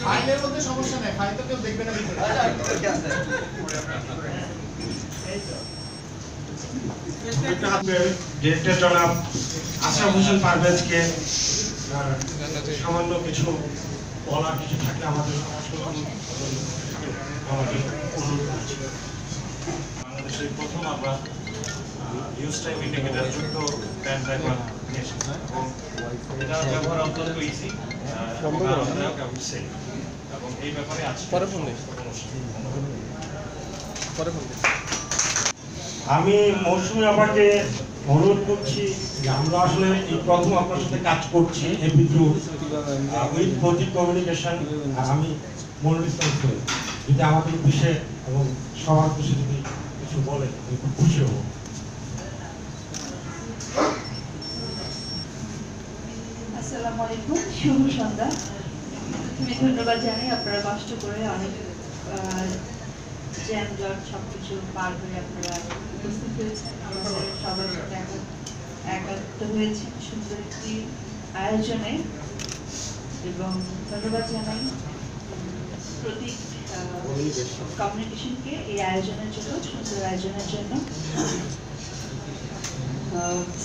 ফাইলের মধ্যে সমস্যা নেই, ফাইল তো কেউ দেখবে না। ডিরেক্টর জনাব আশরাফ হোসেন পারভেজকে সামান্য কিছু বলার কিছু থাকলে আমাদের অনুরোধ করছি। বাংলাদেশের প্রথম আমরা নিউজ টাইম ইন্ডিকেটর যুক্ত প্যান ড্রাইভ নিয়ে এসেছি এবং এটা ব্যবহার অত্যন্ত ইজি আরামদায়ক এবং সেফ, এবং এই ব্যাপারে আজকে আমি মৌসুমী আপাকে অনুরোধ করছি যে আমরা আসলে এই প্রথম আপনার সাথে কাজ করছি AP group with Pratik communication. আমি মনোনীত করি যদি আমাদের বিষয়ে এবং সবার বিষয়ে যদি কিছু বলেন আমি খুব খুশি হব। আসসালামু আলাইকুম, শুভ সন্ধ্যা। আমি ধন্যবাদ জানাই আপনারা কষ্ট করে অনেক জ্যাম জট সবকিছু পার করে আপনারা উপস্থিত হয়েছেন, আমাদের সবার সাথে একাত্ম হয়েছেন সুন্দর একটি আয়োজনে। এবং ধন্যবাদ জানাই প্রতীক কমিউনিকেশনকে এই আয়োজনের জন্য, সুন্দর আয়োজনের জন্য।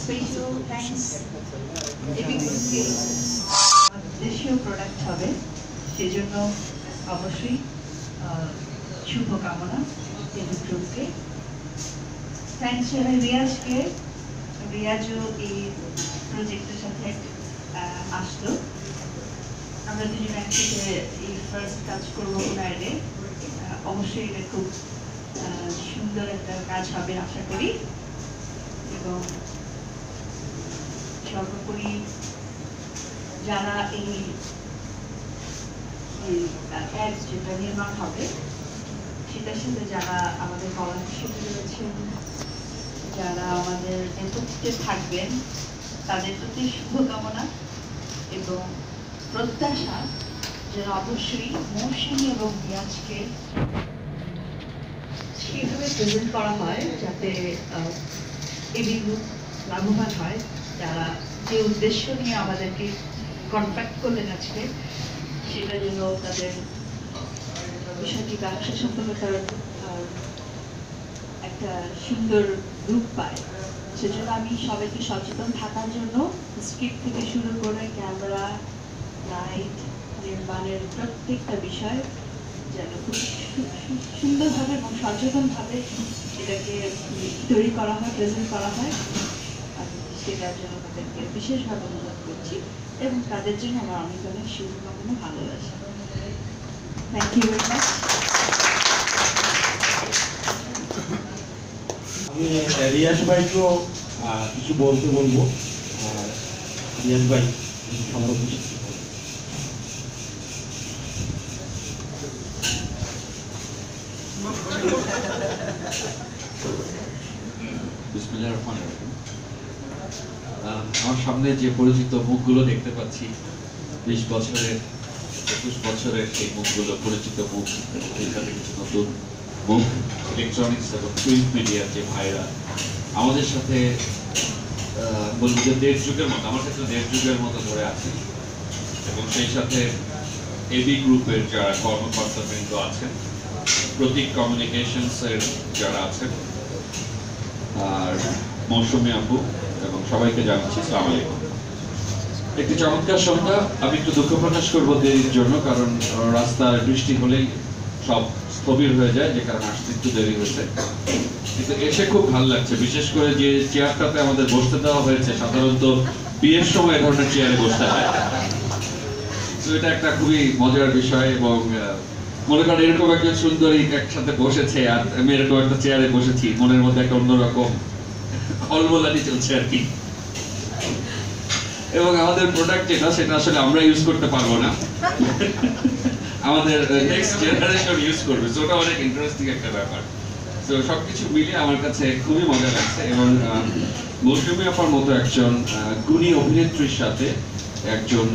স্পেশাল থ্যাঙ্কস এপি গ্রুপকে। দেশীয় প্রোডাক্ট হবে সেজন্য অবশ্যই শুভকামনা এপি গ্রুপকে। থ্যাঙ্কস জানাই রিয়াজকে। রিয়াজও এই প্রজেক্টের সাথে আসলো, আমরা দুজন একসাথে এই ফার্স্ট কাজ করবো ফ্রাইডে। অবশ্যই এটা খুব সুন্দর একটা কাজ হবে আশা করি। এবং সর্বোপরি যারা এই অ্যাড যেটা নির্মাণ হবে সেটার সাথে যারা আমাদের কলাকুশলী রয়েছেন, যারা আমাদের নেতৃত্বে থাকবেন, তাদের প্রতি শুভকামনা এবং প্রত্যাশা যেন অবশ্যই মৌসুমী এবং রিয়াজকে সেভাবে প্রেজেন্ট করা হয় যাতে এবি গ্রুপ লাভবান হয়। যারা যে উদ্দেশ্য নিয়ে আমাদেরকে কন্ট্যাক্ট করলেন আজকে, সেটা যেন তাদের বিষয়টি ব্যবসা সম্পর্কতার একটা সুন্দর রূপ পায়। সেজন্য আমি সবাইকে সচেতন থাকার জন্য স্ক্রিপ্ট থেকে শুরু করে ক্যামেরা, লাইট, নির্মাণের প্রত্যেকটা বিষয় যেন খুব সুন্দরভাবে এবং সচেতনভাবে এটাকে তৈরি করা হয়, প্রেজেন্ট করা হয়। আমি সেটার জন্য তাদেরকে বিশেষভাবে অনুরোধ করছি এবং তাদের জন্য আমার অনেক অনেক শুভকামনা, ভালোবাসা। Thank you very much. আমি রিয়াজ ভাইকেও কিছু বলতে বলবো। রিয়াজ ভাই আমার আমার সামনে যে পরিচিত মুখগুলো দেখতে পাচ্ছি, 20 বছরের 21 বছরের সেই মুখগুলো, পরিচিত মুখ, এখানে কিছু নতুন মুখ, ইলেকট্রনিক্স এবং প্রিন্ট মিডিয়ার যে ভাইরা আমাদের সাথে বলবো যে 1.5 যুগের মতো, আমার ক্ষেত্রে 1.5 যুগের মতো ধরে আছেন। এবং সেই সাথে এবি গ্রুপের যারা কর্মকর্তাবৃন্দ আছেন, প্রতীক কমিউনিকেশনসের যারা আছেন, আর মৌসুমী আপু এবং সবাইকে জানাচ্ছি আসসালামু আলাইকুম। একটি চমৎকার সন্ধ্যা। আমি একটু দুঃখ প্রকাশ করবো দেরির জন্য, কারণ রাস্তার বৃষ্টি হলেই সব স্থবির হয়ে যায়, যে কারণে আসতে একটু দেরি হয়েছে। কিন্তু এসে খুব ভালো লাগছে, বিশেষ করে যে চেয়ারটাতে আমাদের বসতে দেওয়া হয়েছে। সাধারণত বিয়ের সময় এ ধরনের চেয়ারে বসতে হয়, তো এটা একটা খুবই মজার বিষয়। এবং মনে করেন এরকম একজন সুন্দরী একসাথে বসেছে আর আমি এরকম একটা চেয়ারে বসেছি, মনের মধ্যে একটা অন্যরকম কলবলানি চলছে আর কি। এবং আমাদের প্রোডাক্ট যেটা, সেটা আসলে আমরা ইউজ করতে পারবো না, আমাদের নেক্সট জেনারেশন ইউজ করবে। তো ওটা অনেক ইন্টারেস্টিং একটা ব্যাপার। তো সবকিছু মিলিয়ে আমার কাছে খুবই মজা লাগছে। এবং মৌসুমী আপার মতো একজন গুণী অভিনেত্রীর সাথে একজন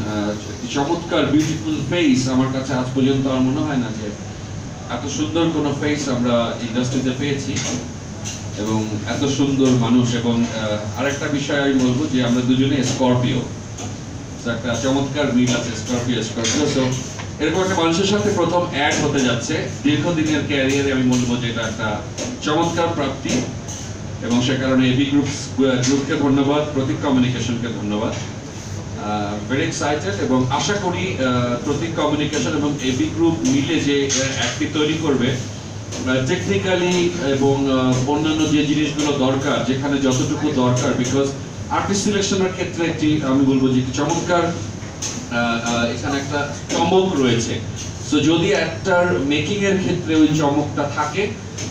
একটি চমৎকার বিউটিফুল ফেস আমার কাছে আজ পর্যন্ত আমার মনে হয় না যে এত সুন্দর কোনো ফেস আমরা ইন্ডাস্ট্রিতে পেয়েছি এবং এত সুন্দর মানুষ। এবং আরেকটা বিষয় আমি বলবো যে আমরা দুজনে স্করপিও, একটা চমৎকার মিল আছে স্করপিও। সো এরকম একটা মানুষের সাথে প্রথম অ্যাড হতে যাচ্ছে দীর্ঘদিনের ক্যারিয়ারে, আমি বলবো যে এটা একটা চমৎকার প্রাপ্তি এবং সে কারণে এবি গ্রুপকে ধন্যবাদ, প্রতীক কমিউনিকেশনকে ধন্যবাদ। ভেরি এক্সাইটেড এবং আশা করি প্রতীক কমিউনিকেশন এবং এবি গ্রুপ মিলে যে অ্যাডটি তৈরি করবে টেকনিক্যালি এবং অন্যান্য যে জিনিসগুলো দরকার, যেখানে যতটুকু দরকার, বিকজ আর্টিস্ট সিলেকশনের ক্ষেত্রে একটি আমি বলবো যে চমৎকার এখানে একটা চমক রয়েছে। সো যদি একটার মেকিং এর ক্ষেত্রে ওই চমকটা থাকে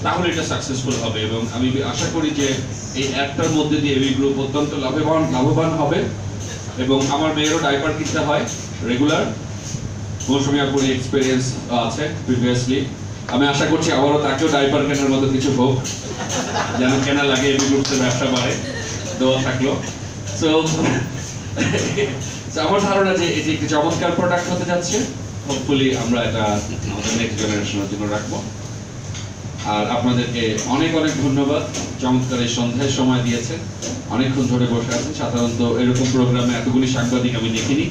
তাহলে এটা সাকসেসফুল হবে এবং আমি আশা করি যে এই অ্যাডটার মধ্যে দিয়ে এবি গ্রুপ অত্যন্ত লাভবান হবে। এবং আমার মেয়েরও ডাইপার কিনতে হয় রেগুলার, মৌসুমী আপুর এক্সপিরিয়েন্স আছে প্রিভিয়াসলি। আমি আশা করছি আবারও তাকেও ডাইপার কেনার মতো কিছু হোক, যেন কেনা লাগে, এবি গ্রুপের ব্যবসা বাড়ে, দোয়া থাকলো। সো আমার ধারণা যে এটি একটি চমৎকার প্রোডাক্ট হতে যাচ্ছে। হোপফুলি আমরা এটা আমাদের নেক্সট জেনারেশনের জন্য রাখবো। আর আপনাদেরকে অনেক অনেক ধন্যবাদ, চমৎকার এই সন্ধ্যায় সময় দিয়েছেন, অনেকক্ষণ ধরে বসে আছেন। সাধারণত এরকম প্রোগ্রামে এতগুলি সাংবাদিক আমি দেখিনি।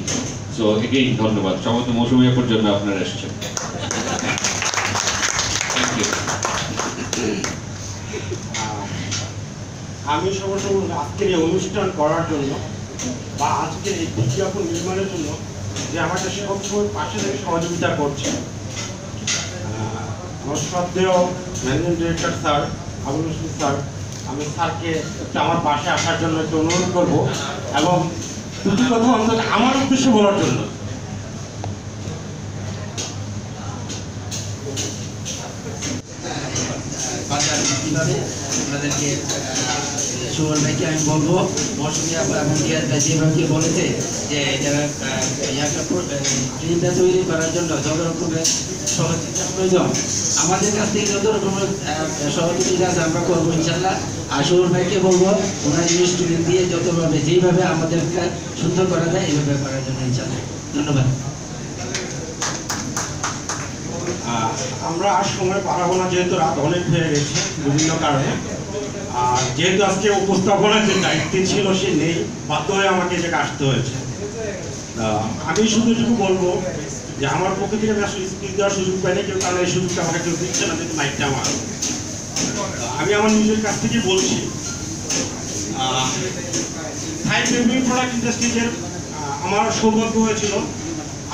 সো এগেইন ধন্যবাদ, চমৎকার মৌসুমী আপুর জন্য আপনারা এসেছেন। আমি সর্বপ্রথম আজকের এই অনুষ্ঠান করার জন্য বা আজকের এই বিজ্ঞাপন নির্মাণের জন্য যে আমাকে সবসময় পাশে থেকে সহযোগিতা করছে আমার শ্রদ্ধেয় managing director sir Abul Hossain sir, আমি স্যারকে একটু আমার পাশে আসার জন্য একটু অনুরোধ করবো এবং দুটি কথা অন্তত আমার উদ্দেশ্যে বলার জন্য। আপনাদেরকে সুমন ভাইকে আমি বলবো, মৌসুমী আপু এবং রিয়াজ ভাই যেভাবে বলেছে যে যারা ফিল্মটা তৈরি করার জন্য যত রকমের সহযোগিতা প্রয়োজন, আমাদের কাছ থেকে যত রকমের সহযোগিতা আছে আমরা করবো ইনশাল্লাহ। আর সুমন ভাইকে বলবো ওনার স্টুডেন্ট দিয়ে যতভাবে যেইভাবে আমাদেরকে সুন্দর করা যায় এইভাবে করার জন্য ইনশাল্লাহ। ধন্যবাদ। আমরা আর সময় পারাবো না, যেহেতু রাত অনেক হয়ে গেছে বিভিন্ন কারণে। আর যেহেতু আজকে উপস্থাপনার যে দায়িত্বে ছিল সে নেই, বাধ্য হয়ে আমাকে এটাকে আসতে হয়েছে। আমি শুধু এটুকু বলবো যে আমার পক্ষ থেকে আমি আসলে স্পিচ দেওয়ার সুযোগ পাইনি, কেউ কারণ এই সুযোগটা আমাকে কেউ দিচ্ছে না, যেহেতু মাইকটা আমার। আমি আমার নিজের কাছ থেকে বলছি, প্রোডাক্ট ইন্ডাস্ট্রিজের আমার সৌভাগ্য হয়েছিল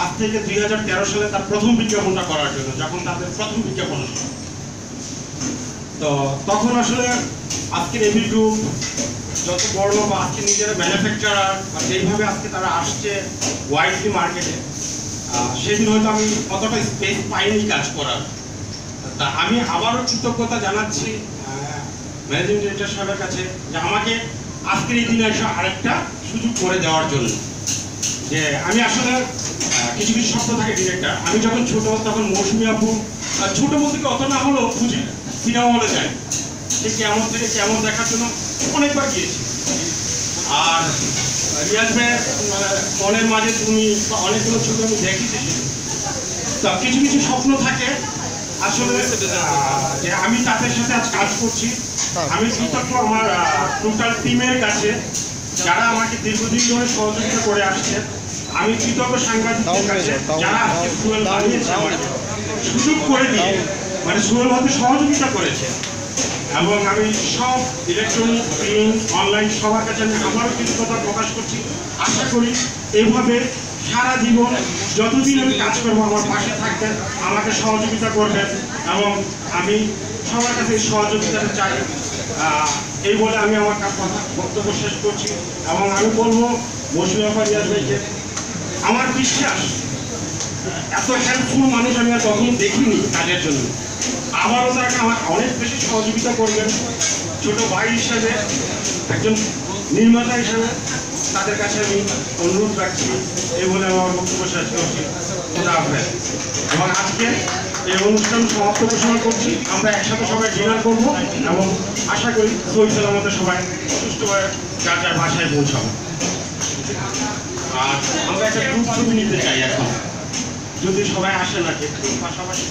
আজ থেকে 2013 সালে তার প্রথম বিজ্ঞাপনটা করার জন্য, যখন তাদের প্রথম বিজ্ঞাপন। তো তখন আসলে আজকের এবি গ্রুপ যত বড় বা আজকে নিজেরা ম্যানুফ্যাকচারার বা যেইভাবে আজকে তারা আসছে ওয়াইডলি মার্কেটে, সেদিন হয়তো আমি অতটা স্পেস পাইনি কাজ করার। তা আমি আবারও কৃতজ্ঞতা জানাচ্ছি ম্যানেজিং ডিরেক্টর সাহেবের কাছে যে আমাকে আজকের এই দিনে এসে আরেকটা সুযোগ করে দেওয়ার জন্য। যে আমি আসলে কিছু কিছু শব্দ থাকে ডিরেক্টর, আমি যখন ছোট তখন মৌসুমী আপু ছোট বলতে অত না হলেও খুঁজি সিনেমা হলে যায়, সে কেমন থেকে কেমন দেখার জন্য অনেকবার গিয়েছি। আর রিয়াজ ভাইয়ের মনের মাঝে তুমি অনেকগুলো ছবি আমি দেখেছি। তো কিছু কিছু স্বপ্ন থাকে আসলে যে আমি তাদের সাথে আজ কাজ করছি। আমি কৃতজ্ঞ আমার টোটাল টিমের কাছে যারা আমাকে দীর্ঘদিন ধরে সহযোগিতা করে আসছে। আমি কৃতজ্ঞ সাংবাদিকদের কাছে যারা আজকে সুয়েল বানিয়েছে, আমাকে সুযোগ করে দিয়ে মানে সুয়েল হতে সহযোগিতা করেছে। এবং আমি সব ইলেকট্রনিক প্রিন্ট অনলাইন সবার কাছে আমি আমারও কৃতজ্ঞতা প্রকাশ করছি। আশা করি এইভাবে সারা জীবন যতদিন আমি কাজ করবো আমার পাশে থাকবেন, আমাকে সহযোগিতা করবেন এবং আমি সবার কাছে এই সহযোগিতাটা চাই। এই বলে আমি আমার কথা বক্তব্য শেষ করছি এবং আমি বলবো মৌসুমী আপা, রিয়াজ ভাইকে আমার বিশ্বাস এত হেল্পফুল মানুষ আমি আর কখনো দেখিনি কাজের জন্য। আবারও তারা আমাকে অনেক বেশি সহযোগিতা করবেন ছোট ভাই হিসাবে, একজন নির্মাতা হিসাবে তাদের কাছে আমি অনুরোধ রাখছি। এই বলে আমার বক্তব্য শেষ করছি। এবং আজকে এই অনুষ্ঠান সমাপ্ত ঘোষণা করছি। আমরা একসাথে সবাই ডিনার করবো এবং আশা করি সহি সালামতে সবাই সুষ্ঠুভাবে যার যার বাসায় পৌঁছাবো। আর আমরা একটা গ্রুপ ছবি নিতে চাই এখন, যদি সবাই আসে না একটু পাশাপাশি